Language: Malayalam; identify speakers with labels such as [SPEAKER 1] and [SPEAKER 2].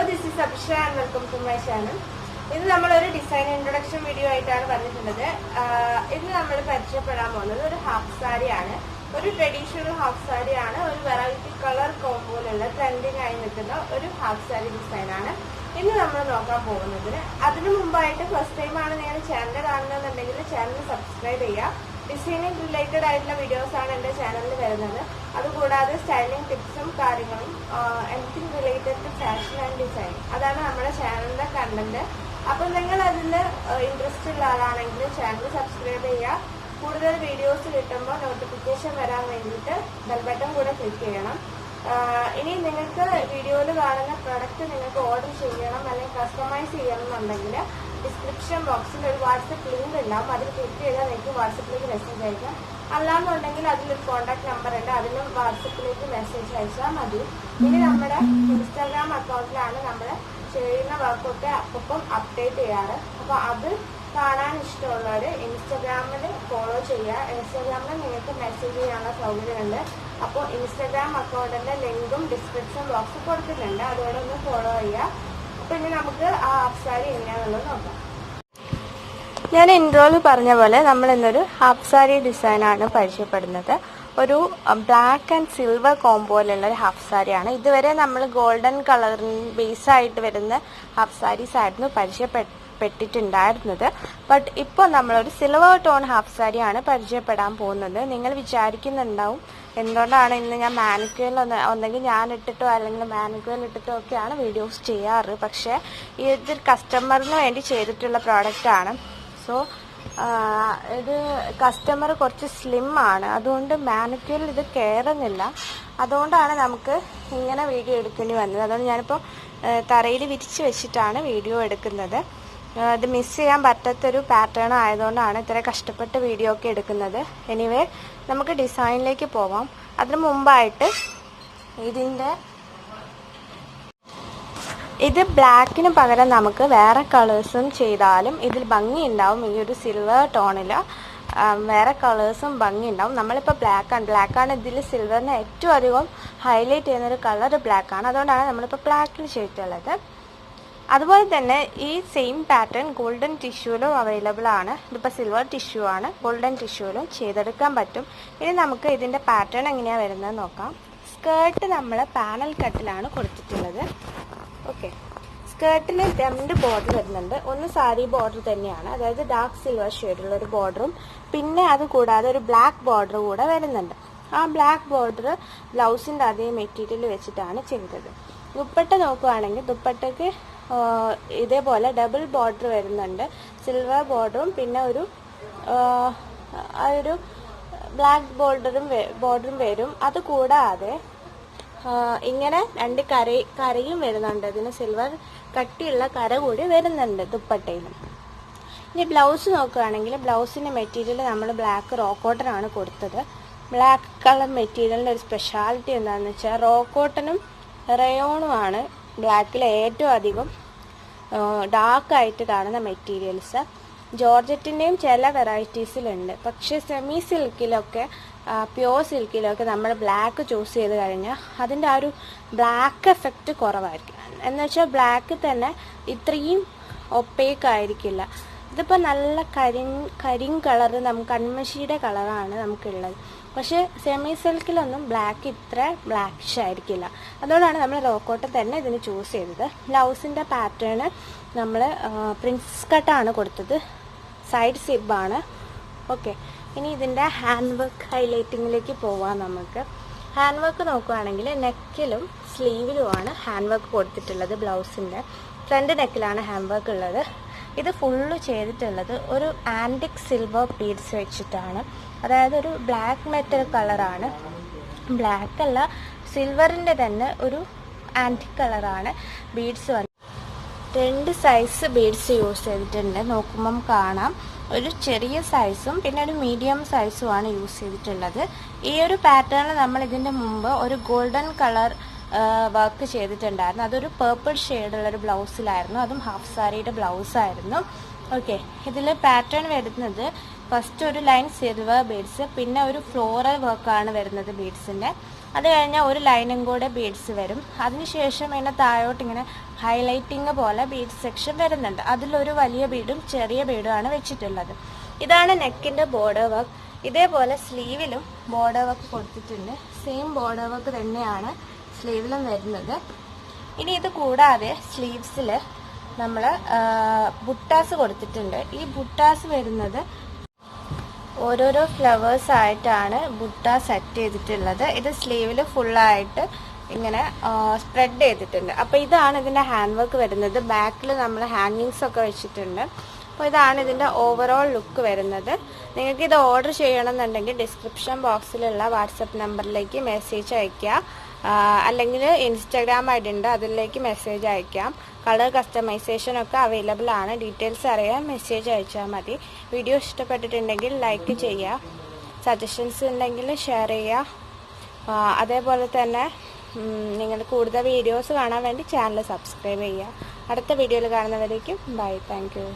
[SPEAKER 1] this is Abisha and welcome to my channel. This is a design introduction video. This is a half saree. A traditional half saree. A variety color combo. Trending half saree design. This is the first time channel subscribe. Designing related videos on the channel. That's styling tips and anything related to fashion and design. That's our channel content. If you are interested in the channel, subscribe to the videos notification bell button click if you video product order customize description box WhatsApp link click WhatsApp message contact number WhatsApp message Instagram account update Instagram follow Instagram message Instagram account link description box follow ഞാൻ ഇൻട്രോയിൽ പറഞ്ഞ പോലെ നമ്മൾ ഇന്നൊരു ഹാഫ് സാരി ഡിസൈൻ ആണ് പരിചയപ്പെടുന്നത്. ഒരു ബ്ലാക്ക് ആൻഡ് സിൽവർ കോംബോയിലുള്ള ഒരു ഹാഫ് സാരിയാണ്. ഇതുവരെ നമ്മൾ ഗോൾഡൻ കളറിന് ബേസ് ആയിട്ട് വരുന്ന ഹാഫ് സാരീസ് ആയിരുന്നു പരിചയപ്പെട്ടിട്ടുണ്ടായിരുന്നത്. ബട്ട് ഇപ്പോൾ നമ്മളൊരു സിൽവർ ടോൺ ഹാഫ് സാരിയാണ് പരിചയപ്പെടാൻ പോകുന്നത്. നിങ്ങൾ വിചാരിക്കുന്നുണ്ടാവും എന്തുകൊണ്ടാണ് ഇന്ന് ഞാൻ മാനിക്യൂറിൽ ഒന്നെങ്കിൽ ഞാൻ ഇട്ടിട്ടോ അല്ലെങ്കിൽ മാനിക്യൂറിൽ ഇട്ടിട്ടോ ഒക്കെയാണ് വീഡിയോസ് ചെയ്യാറ്. പക്ഷേ ഇത് കസ്റ്റമറിന് വേണ്ടി ചെയ്തിട്ടുള്ള പ്രോഡക്റ്റാണ്. സോ ഇത് കസ്റ്റമർ കുറച്ച് സ്ലിം ആണ്, അതുകൊണ്ട് മാനിക്യൂറിൽ ഇത് കയറുന്നില്ല. അതുകൊണ്ടാണ് നമുക്ക് ഇങ്ങനെ വീഡിയോ എടുക്കേണ്ടി വന്നത്. അതുകൊണ്ട് ഞാനിപ്പോൾ തറയിൽ വിരിച്ച് വെച്ചിട്ടാണ് വീഡിയോ എടുക്കുന്നത്. ഇത് മിസ് ചെയ്യാൻ പറ്റാത്തൊരു പാറ്റേൺ ആയതുകൊണ്ടാണ് ഇത്ര കഷ്ടപ്പെട്ട് വീഡിയോ ഒക്കെ എടുക്കുന്നത്. എനിവേ നമുക്ക് ഡിസൈനിലേക്ക് പോവാം. അതിന് മുമ്പായിട്ട് ഇത് ബ്ലാക്കിന് പകരം നമുക്ക് വേറെ കളേഴ്സും ചെയ്താലും ഇതിൽ ഭംഗി ഉണ്ടാവും. ഈ ഒരു സിൽവർ ടോണിൽ വേറെ കളേഴ്സും ഭംഗി ഉണ്ടാവും. നമ്മളിപ്പോൾ ബ്ലാക്കാണ് ഇതിൽ സിൽവറിന് ഏറ്റവും അധികം ഹൈലൈറ്റ് ചെയ്യുന്നൊരു കളർ ബ്ലാക്കാണ്. അതുകൊണ്ടാണ് നമ്മളിപ്പോൾ ബ്ലാക്കിൽ ചെയ്തിട്ടുള്ളത്. അതുപോലെ തന്നെ ഈ സെയിം പാറ്റേൺ ഗോൾഡൻ ടിഷ്യൂലും അവൈലബിൾ ആണ്. ഇതിപ്പോൾ സിൽവർ ടിഷ്യൂ ആണ്, ഗോൾഡൻ ടിഷ്യൂലും ചെയ്തെടുക്കാൻ പറ്റും. ഇനി നമുക്ക് ഇതിൻ്റെ പാറ്റേൺ എങ്ങനെയാണ് വരുന്നത് നോക്കാം. സ്കേർട്ട് നമ്മൾ പാനൽ കട്ടിലാണ് കൊടുത്തിട്ടുള്ളത്. ഓക്കെ, സ്കേർട്ടിന് 2 ബോർഡർ വരുന്നുണ്ട്. ഒന്ന് സാരി ബോർഡർ തന്നെയാണ്, അതായത് ഡാർക്ക് സിൽവർ ഷെയ്ഡുള്ള ഒരു ബോർഡറും പിന്നെ അത് കൂടാതെ ഒരു ബ്ലാക്ക് ബോർഡർ കൂടെ വരുന്നുണ്ട്. ആ ബ്ലാക്ക് ബോർഡർ ബ്ലൗസിൻ്റെ അതേ മെറ്റീരിയൽ വെച്ചിട്ടാണ് ചെയ്തത്. ദുപ്പട്ട നോക്കുകയാണെങ്കിൽ ദുപ്പട്ടയ്ക്ക് ഇതേപോലെ ഡബിൾ ബോർഡർ വരുന്നുണ്ട്. സിൽവർ ബോർഡറും പിന്നെ ഒരു ബ്ലാക്ക് ബോർഡറും വരും. അതുകൂടാതെ ഇങ്ങനെ 2 കരയും വരുന്നുണ്ട്. ഇതിന് സിൽവർ കട്ടിയുള്ള കര കൂടി വരുന്നുണ്ട് ദുപ്പട്ടയിലും. ഇനി ബ്ലൗസ് നോക്കുകയാണെങ്കിൽ ബ്ലൗസിൻ്റെ മെറ്റീരിയൽ നമ്മൾ ബ്ലാക്ക് റോ കോട്ടൺ ആണ് കൊടുത്തത്. ബ്ലാക്ക് കളർ മെറ്റീരിയലിൻ്റെ ഒരു സ്പെഷ്യാലിറ്റി എന്താണെന്ന് വെച്ചാൽ റോ കോട്ടണും റയോണുമാണ് ബ്ലാക്കിൽ ഏറ്റവും അധികം ഡാർക്കായിട്ട് കാണുന്ന മെറ്റീരിയൽസ്. ജോർജറ്റിൻ്റെയും ചില വെറൈറ്റീസിലുണ്ട്. പക്ഷേ സെമി സിൽക്കിലൊക്കെ പ്യോർ സിൽക്കിലൊക്കെ നമ്മൾ ബ്ലാക്ക് ചൂസ് ചെയ്ത് കഴിഞ്ഞാൽ അതിൻ്റെ ആ ഒരു ബ്ലാക്ക് എഫക്റ്റ് കുറവായിരിക്കും. എന്നുവെച്ചാൽ ബ്ലാക്ക് തന്നെ ഇത്രയും ഒപ്പേക്ക് ആയിരിക്കില്ല. ഇതിപ്പോൾ നല്ല കരിം കളറ് കൺമഷിയുടെ കളറാണ് നമുക്കുള്ളത്. പക്ഷേ സെമി സിൽക്കിലൊന്നും ബ്ലാക്ക് ഇത്ര ബ്ലാക്കിഷ് ആയിരിക്കില്ല. അതുകൊണ്ടാണ് നമ്മൾ റോക്കോട്ടൺ തന്നെ ഇതിന് ചൂസ് ചെയ്തത്. ബ്ലൗസിൻ്റെ പാറ്റേൺ നമ്മൾ പ്രിൻസ് കട്ടാണ് കൊടുത്തത്. സൈഡ് സിബാണ്. ഓക്കെ, ഇനി ഇതിൻ്റെ ഹാൻഡ് വർക്ക് ഹൈലൈറ്റിങ്ങിലേക്ക് പോവാം. നമുക്ക് ഹാൻഡ് വർക്ക് നോക്കുകയാണെങ്കിൽ നെക്കിലും സ്ലീവിലുമാണ് ഹാൻഡ് വർക്ക് കൊടുത്തിട്ടുള്ളത്. ബ്ലൗസിൻ്റെ ഫ്രണ്ട് നെക്കിലാണ് ഹാൻഡ് വർക്ക് ഉള്ളത്. ഇത് ഫുള്ള് ചെയ്തിട്ടുള്ളത് ഒരു ആൻറ്റിക് സിൽവർ ബീഡ്സ് വെച്ചിട്ടാണ്. അതായത് ഒരു ബ്ലാക്ക് മെറ്റൽ കളറാണ്, ബ്ലാക്ക് അല്ല സിൽവറിൻ്റെ തന്നെ ഒരു ആൻറ്റിക് കളറാണ് ബീഡ്സ് വന്നത്. 2 സൈസ് ബീഡ്സ് യൂസ് ചെയ്തിട്ടുണ്ട്. നോക്കുമ്പം കാണാം ഒരു ചെറിയ സൈസും പിന്നെ ഒരു മീഡിയം സൈസുമാണ് യൂസ് ചെയ്തിട്ടുള്ളത്. ഈ ഒരു പാറ്റേണിൽ നമ്മൾ ഇതിൻ്റെ മുമ്പ് ഒരു ഗോൾഡൻ കളർ വർക്ക് ചെയ്തിട്ടുണ്ടായിരുന്നു. അതൊരു പേർപ്പിൾ ഷെയ്ഡുള്ളൊരു ബ്ലൗസിലായിരുന്നു. അതും ഹാഫ് സാരിയുടെ ബ്ലൗസായിരുന്നു. ഓക്കെ, ഇതിൽ പാറ്റേൺ വരുന്നത് ഫസ്റ്റ് ഒരു ലൈൻ സിൽവർ ബീഡ്സ്, പിന്നെ ഒരു ഫ്ലോറൽ വർക്കാണ് വരുന്നത് ബീഡ്സിൻ്റെ. അത് കഴിഞ്ഞാൽ ഒരു ലൈനും കൂടെ ബീഡ്സ് വരും. അതിനുശേഷം ഇങ്ങനെ താഴോട്ട് ഇങ്ങനെ ഹൈലൈറ്റിങ് പോലെ ബീഡ്സ് സെക്ഷൻ വരുന്നുണ്ട്. അതിലൊരു വലിയ ബീഡും ചെറിയ ബീഡുമാണ് വെച്ചിട്ടുള്ളത്. ഇതാണ് നെക്കിൻ്റെ ബോർഡർ വർക്ക്. ഇതേപോലെ സ്ലീവിലും ബോർഡർ വർക്ക് കൊടുത്തിട്ടുണ്ട്. സെയിം ബോർഡർ വർക്ക് തന്നെയാണ് സ്ലീവിലും വരുന്നത്. ഇനി ഇത് കൂടാതെ സ്ലീവ്സിൽ നമ്മൾ ബുട്ടാസ് കൊടുത്തിട്ടുണ്ട്. ഈ ബുട്ടാസ് വരുന്നത് ഓരോരോ ഫ്ലവേഴ്സ് ആയിട്ടാണ് ബുട്ട സെറ്റ് ചെയ്തിട്ടുള്ളത്. ഇത് സ്ലീവിൽ ഫുള്ളായിട്ട് ഇങ്ങനെ സ്പ്രെഡ് ചെയ്തിട്ടുണ്ട്. അപ്പോൾ ഇതാണ് ഇതിൻ്റെ ഹാൻഡ് വർക്ക് വരുന്നത്. ബാക്കിൽ നമ്മൾ ഹാങ്ങിങ്സ് ഒക്കെ വെച്ചിട്ടുണ്ട്. അപ്പോൾ ഇതാണ് ഇതിൻ്റെ ഓവറോൾ ലുക്ക് വരുന്നത്. നിങ്ങൾക്ക് ഇത് ഓർഡർ ചെയ്യണമെന്നുണ്ടെങ്കിൽ ഡിസ്ക്രിപ്ഷൻ ബോക്സിലുള്ള വാട്സപ്പ് നമ്പറിലേക്ക് മെസ്സേജ് അയയ്ക്കുക. അല്ലെങ്കിൽ ഇൻസ്റ്റാഗ്രാം ഐ ഡി ഉണ്ട്, അതിലേക്ക് മെസ്സേജ് അയക്കാം. കളർ കസ്റ്റമൈസേഷനൊക്കെ അവൈലബിൾ ആണ്. ഡീറ്റെയിൽസ് അറിയാൻ മെസ്സേജ് അയച്ചാൽ മതി. വീഡിയോ ഇഷ്ടപ്പെട്ടിട്ടുണ്ടെങ്കിൽ ലൈക്ക് ചെയ്യുക, സജഷൻസ് ഉണ്ടെങ്കിൽ ഷെയർ ചെയ്യുക. അതേപോലെ തന്നെ നിങ്ങൾ കൂടുതൽ വീഡിയോസ് കാണാൻ വേണ്ടി ചാനൽ സബ്സ്ക്രൈബ് ചെയ്യുക. അടുത്ത വീഡിയോയിൽ കാണുന്നവരേക്കും ബൈ. Thank you.